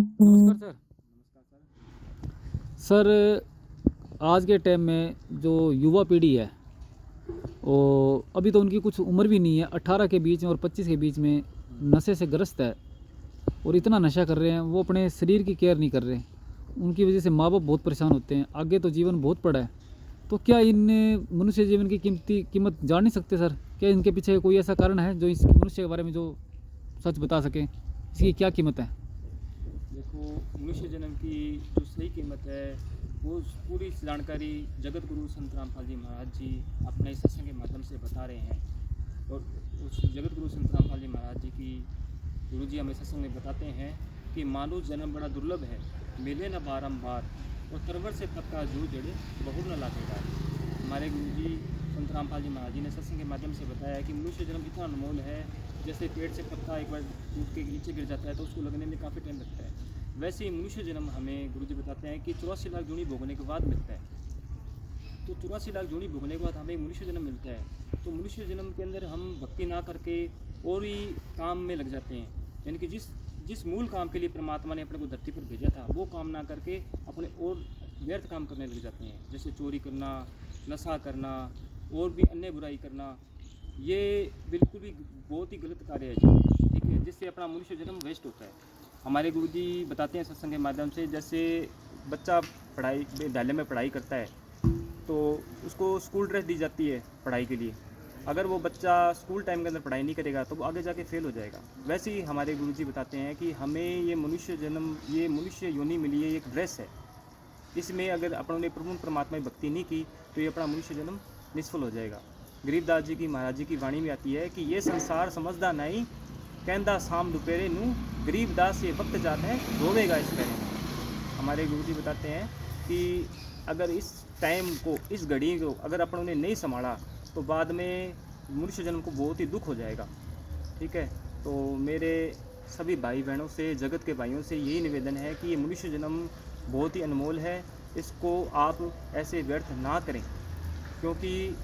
नमस्कार सर। आज के टाइम में जो युवा पीढ़ी है वो अभी तो उनकी कुछ उम्र भी नहीं है, 18 के बीच में और 25 के बीच में नशे से ग्रस्त है और इतना नशा कर रहे हैं, वो अपने शरीर की केयर नहीं कर रहे। उनकी वजह से माँ बाप बहुत परेशान होते हैं। आगे तो जीवन बहुत पड़ा है, तो क्या इन मनुष्य जीवन की कीमत जान नहीं सकते सर? क्या इनके पीछे कोई ऐसा कारण है जो इस मनुष्य के बारे में जो सच बता सके, इसकी क्या कीमत है? देखो, मनुष्य जन्म की जो सही कीमत है वो पूरी जानकारी जगत गुरु संत रामपाल जी महाराज जी अपने सत्संग के माध्यम से बता रहे हैं। और उस जगत गुरु संत रामपाल जी महाराज जी की गुरु जी हमें सत्संग में बताते हैं कि मानव जन्म बड़ा दुर्लभ है, मिले न बारंबार, और तरवर से पत्ता जो जड़े बहुर न लाखेदार। हमारे गुरु जी संत रामपाल जी महाराज जी ने सत्संग के माध्यम से बताया कि मनुष्य जन्म इतना अनमोल है, जैसे पेड़ से पत्ता एक बार टूट के नीचे गिर जाता है तो उसको लगने में काफ़ी टाइम लगता है, वैसे ही मनुष्य जन्म हमें गुरु जी बताते हैं कि 84 लाख जूनी भोगने के बाद मिलता है। तो 84 लाख जूनी भोगने के बाद हमें मनुष्य जन्म मिलता है। तो मनुष्य जन्म के अंदर हम भक्ति ना करके और ही काम में लग जाते हैं, यानी कि जिस मूल काम के लिए परमात्मा ने अपने को धरती पर भेजा था वो काम ना करके अपने और व्यर्थ काम करने लग जाते हैं, जैसे चोरी करना, नशा करना और भी अन्य बुराई करना। ये बिल्कुल भी बहुत ही गलत कार्य है जी, ठीक है, जिससे अपना मनुष्य जन्म वेस्ट होता है। हमारे गुरुजी बताते हैं सत्संग के माध्यम से, जैसे बच्चा पढ़ाई विद्यालय में पढ़ाई करता है तो उसको स्कूल ड्रेस दी जाती है पढ़ाई के लिए। अगर वो बच्चा स्कूल टाइम के अंदर पढ़ाई नहीं करेगा तो वो आगे जाके फेल हो जाएगा। वैसे ही हमारे गुरुजी बताते हैं कि हमें ये मनुष्य जन्म, ये मनुष्य योनि मिली है, एक ड्रेस है। इसमें अगर अपन ने प्रभु परमात्मा की भक्ति नहीं की तो ये अपना मनुष्य जन्म निष्फल हो जाएगा। गरीबदास जी की महाराज जी की वाणी में आती है कि ये संसार समझदा नहीं, कहंदा शाम दोपहरे नू, गरीबदास ये वक्त जाता है रोवेगा इस पहरे। हमारे गुरु जी बताते हैं कि अगर इस टाइम को, इस घड़ी को अगर अपन ने नहीं संभाला तो बाद में मनुष्य जन्म को बहुत ही दुख हो जाएगा, ठीक है। तो मेरे सभी भाई बहनों से, जगत के भाइयों से यही निवेदन है कि ये मनुष्य जन्म बहुत ही अनमोल है, इसको आप ऐसे व्यर्थ ना करें। क्योंकि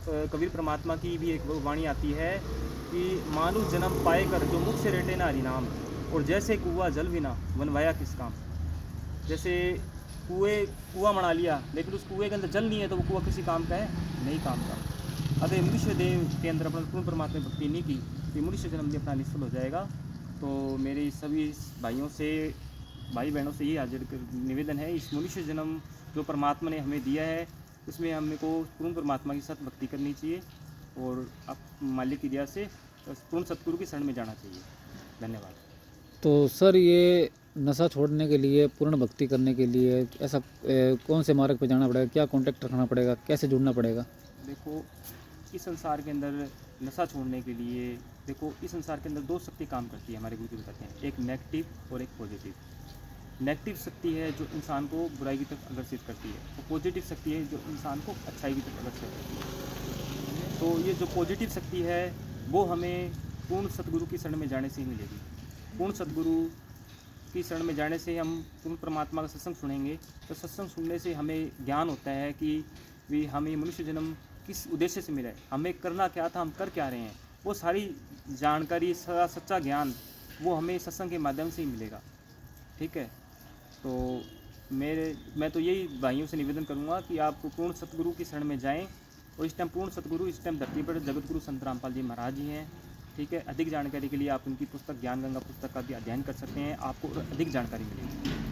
कबीर परमात्मा की भी एक वाणी आती है कि मानुष जन्म पाए कर जो मुख से रटे ना हरिनाम, और जैसे कुआ जल बिना बनवाया किस काम। जैसे कुआं बना लिया लेकिन उस कुएं के अंदर जल नहीं है तो वो कुआं किसी काम का है? नहीं काम का। अगर मनुष्य देव के अंदर अपना पूर्ण परमात्मा की भक्ति नहीं की तो मनुष्य जन्म भी अपना निष्फल हो जाएगा। तो मेरे सभी भाइयों से, भाई बहनों से ये हाजिर निवेदन है, इस मनुष्य जन्म जो परमात्मा ने हमें दिया है उसमें हमें को पूर्ण परमात्मा की साथ भक्ति करनी चाहिए और अब मालिक की दया से पूर्ण सतगुरु की शरण में जाना चाहिए। धन्यवाद। तो सर, ये नशा छोड़ने के लिए, पूर्ण भक्ति करने के लिए ऐसा कौन से मार्ग पर जाना पड़ेगा? क्या कांटेक्ट रखना पड़ेगा? कैसे जुड़ना पड़ेगा? देखो, इस संसार के अंदर नशा छोड़ने के लिए, देखो इस संसार के अंदर दो शक्ति काम करती है, हमारे गुरु जी बताते हैं, एक नेगेटिव और एक पॉजिटिव। नेगेटिव शक्ति है जो इंसान को बुराई की तरफ आकर्षित करती है, और पॉजिटिव शक्ति है जो इंसान को अच्छाई की तरफ आकर्षित करती है। तो ये जो पॉजिटिव शक्ति है वो हमें पूर्ण सतगुरु की शरण में जाने से ही मिलेगी। पूर्ण सतगुरु की शरण में जाने से हम पूर्ण परमात्मा का सत्संग सुनेंगे, तो सत्संग सुनने से हमें ज्ञान होता है कि भी हमें मनुष्य जन्म किस उद्देश्य से मिला है, हमें करना क्या था, हम कर क्या रहे हैं, वो सारी जानकारी, सारा सच्चा ज्ञान वो हमें सत्संग के माध्यम से ही मिलेगा, ठीक है। तो मैं तो यही भाइयों से निवेदन करूँगा कि आप पूर्ण सतगुरु की शरण में जाएँ। और इस टाइम पूर्ण सतगुरु इस टाइम धरती पर जगत गुरु संत रामपाल जी महाराज जी हैं, ठीक है। अधिक जानकारी के लिए आप उनकी पुस्तक ज्ञान गंगा पुस्तक का भी अध्ययन कर सकते हैं, आपको अधिक जानकारी मिलेगी।